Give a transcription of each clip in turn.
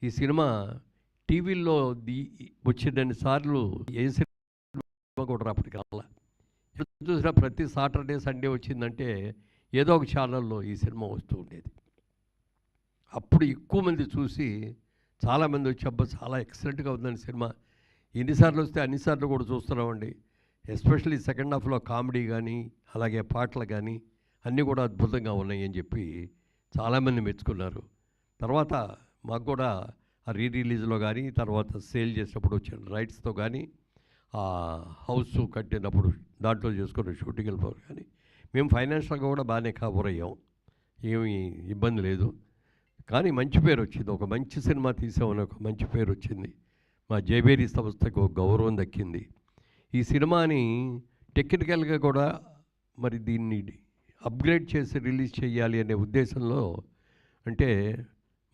ఈ సినిమా టీవీల్లో వచ్చినన్ని సార్లు ఏ సినిమా కూడా రాప్పటికి రాలా. చూసినా ప్రతి సాటర్డే సండే వచ్చిందంటే ఏదో ఒక ఛానల్లో ఈ సినిమా వస్తూ ఉండేది. అప్పుడు ఎక్కువ మంది చూసి చాలామంది వచ్చి అబ్బా చాలా ఎక్సలెంట్గా ఉందండి సినిమా, ఎన్నిసార్లు వస్తే అన్నిసార్లు కూడా చూస్తున్నామండి. ఎస్పెషల్లీ సెకండ్ హాఫ్లో కామెడీ కానీ అలాగే పాటలు కానీ అన్నీ కూడా అద్భుతంగా ఉన్నాయి అని చెప్పి చాలామంది మెచ్చుకున్నారు. తర్వాత మాకు కూడా ఆ రిలీజ్లో కానీ తర్వాత సేల్ చేసినప్పుడు వచ్చిన రైట్స్తో కానీ ఆ హౌస్ కట్టినప్పుడు దాంట్లో చేసుకున్న షూటింగ్ వెళ్ళిపోరు కానీ మేము ఫైనాన్షియల్గా కూడా బాగానే కవర్ అయ్యాం, ఏమీ ఇబ్బంది లేదు. కానీ మంచి పేరు వచ్చింది, ఒక మంచి సినిమా తీసామని ఒక మంచి పేరు వచ్చింది. మా జైబేరీ సంస్థకు ఒక గౌరవం దక్కింది. ఈ సినిమాని టెక్నికల్గా కూడా మరి దీన్ని అప్గ్రేడ్ చేసి రిలీజ్ చేయాలి అనే ఉద్దేశంలో, అంటే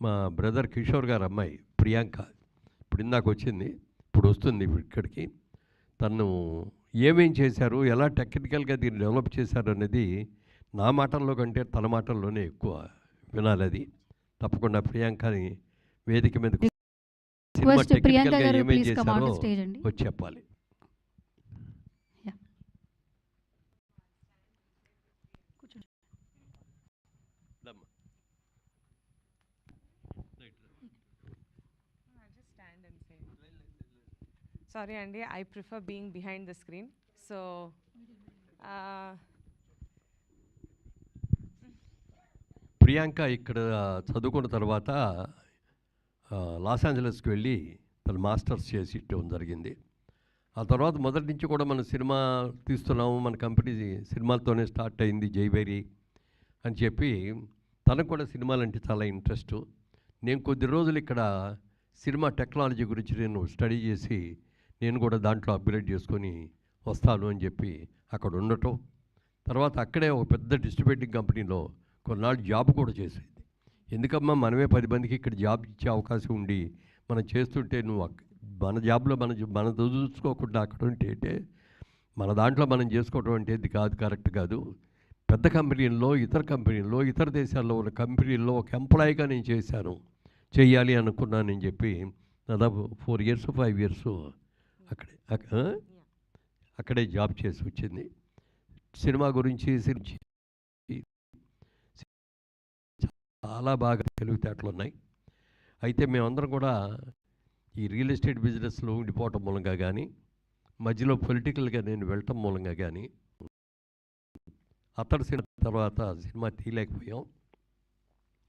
మా బ్రదర్ కిషోర్ గారు అమ్మాయి ప్రియాంక ఇప్పుడు ఇందాక వచ్చింది, ఇప్పుడు వస్తుంది ఇక్కడికి, తను ఏమేం చేశారు, ఎలా టెక్నికల్గా దీన్ని డెవలప్ చేశారు అనేది నా మాటల్లో కంటే తన మాటల్లోనే ఎక్కువ వినాలి. అది తప్పకుండా ప్రియాంకని వేదిక మీద సినిమా టెక్నికల్గా ఏమేం చేశారో వచ్చి చెప్పాలి. Sorry Andy, I prefer being behind the screen. So Priyanka ఇక్కడ చదువుకున్న తర్వాత లాస్ ఏంజలస్కి వెళ్ళి తను మాస్టర్స్ చేసి ఇవ్వడం జరిగింది. ఆ తర్వాత మొదటి నుంచి కూడా మనం సినిమా తీస్తున్నాము, మన కంపెనీ సినిమాలతోనే స్టార్ట్ అయింది జైబేరీ అని చెప్పి తనకు కూడా సినిమాలంటే చాలా ఇంట్రెస్ట్. నేను కొద్ది రోజులు ఇక్కడ సినిమా టెక్నాలజీ గురించి నేను స్టడీ చేసి నేను కూడా దాంట్లో అప్గ్రేడ్ చేసుకొని వస్తాను అని చెప్పి అక్కడ ఉండటం, తర్వాత అక్కడే ఒక పెద్ద డిస్ట్రిబ్యూటింగ్ కంపెనీలో కొన్నాళ్ళు జాబ్ కూడా చేసేది. ఎందుకమ్మా మనమే 10 మందికి ఇక్కడ జాబ్ ఇచ్చే అవకాశం ఉండి మనం చేస్తుంటే నువ్వు మన జాబ్లో మన చూసుకోకుండా అక్కడ ఉంటే మన దాంట్లో మనం చేసుకోవడం అంటే ఇది కాదు, కరెక్ట్ కాదు. పెద్ద కంపెనీల్లో ఇతర దేశాల్లో ఉన్న కంపెనీల్లో ఒక ఎంప్లాయీగా నేను చేయాలి అనుకున్నానని చెప్పి దాదాపు 4 years 5 years అక్కడే జాబ్ చేసి వచ్చింది. సినిమా గురించి చాలా బాగా తెలివితేటలు ఉన్నాయి. అయితే మేమందరం కూడా ఈ రియల్ ఎస్టేట్ బిజినెస్లో ఉండిపోవటం మూలంగా కానీ మధ్యలో పొలిటికల్గా నేను వెళ్ళటం మూలంగా కానీ అతడి సినిమా తర్వాత సినిమా తీయలేకపోయాం.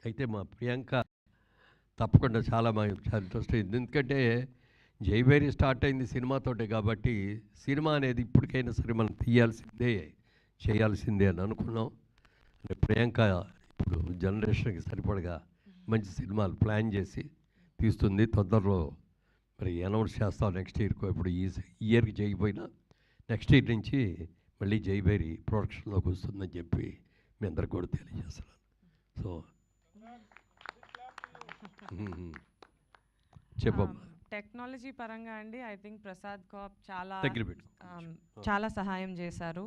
అయితే మా ప్రియాంక తప్పకుండా చాలా ఇంట్రెస్ట్ అయింది, ఎందుకంటే జైబేరీ స్టార్ట్ అయింది సినిమాతోటే కాబట్టి సినిమా అనేది ఇప్పటికైనా సరే మనం చేయాల్సిందే అని అనుకున్నాం. ప్రియాంక ఇప్పుడు జనరేషన్కి సరిపడగా మంచి సినిమాలు ప్లాన్ చేసి తీస్తుంది. తొందరలో మరి అనౌన్స్ చేస్తాం నెక్స్ట్ ఇయర్కో. ఇప్పుడు ఈ ఇయర్కి చేయకపోయినా నెక్స్ట్ ఇయర్ నుంచి మళ్ళీ జైబేరీ ప్రొడక్షన్లోకి వస్తుందని చెప్పి మీ అందరికి కూడా తెలియజేస్తున్నాను. సో చెప్పమ్మా. టెక్నాలజీ పరంగా అండి ఐ థింక్ ప్రసాద్ కాప్ చాలా సహాయం చేశారు.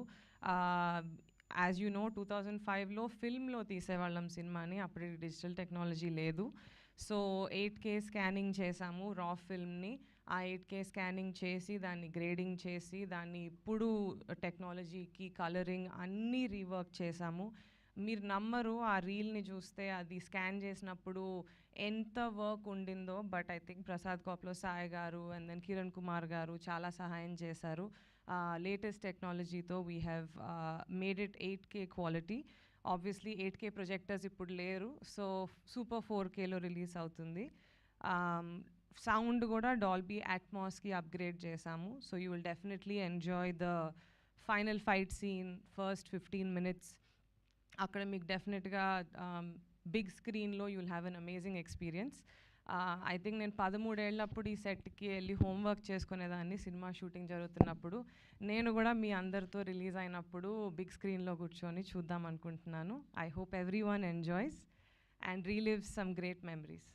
యాజ్ యూ నో 2005లో ఫిల్మ్లో తీసేవాళ్ళం సినిమాని, అప్పుడు డిజిటల్ టెక్నాలజీ లేదు. సో 8K స్కానింగ్ చేసాము రా ఫిల్మ్ని. ఆ 8K స్కానింగ్ చేసి దాన్ని గ్రేడింగ్ చేసి దాన్ని ఇప్పుడు టెక్నాలజీకి కలరింగ్ అన్నీ రీవర్క్ చేసాము. మీరు నమ్మరు, ఆ రీల్ని చూస్తే అది స్కాన్ చేసినప్పుడు ఎంత వర్క్ ఉండిందో. బట్ ఐ థింక్ ప్రసాద్ కాప్లో సాయి గారు అండ్ దెన్ కిరణ్ కుమార్ గారు చాలా సహాయం చేశారు. లేటెస్ట్ టెక్నాలజీతో we have made it 8K quality. Obviously 8K projectors ఇప్పుడు లేరు, సో సూపర్ 4Kలో రిలీజ్ అవుతుంది. సౌండ్ కూడా డాల్బీ అట్మాస్కి అప్గ్రేడ్ చేసాము. So you will definitely enjoy the final fight scene first 15 minutes. అక్కడ మీకు డెఫినెట్గా బిగ్ స్క్రీన్లో you will have an amazing experience. I think నేను 13 ఏళ్ళప్పుడు ఈ సెట్కి వెళ్ళి హోంవర్క్ చేసుకునేదాన్ని సినిమా షూటింగ్ జరుగుతున్నప్పుడు. నేను కూడా మీ అందరితో రిలీజ్ అయినప్పుడు బిగ్ స్క్రీన్లో కూర్చొని చూద్దాం అనుకుంటున్నాను. I hope everyone enjoys and relives some great memories.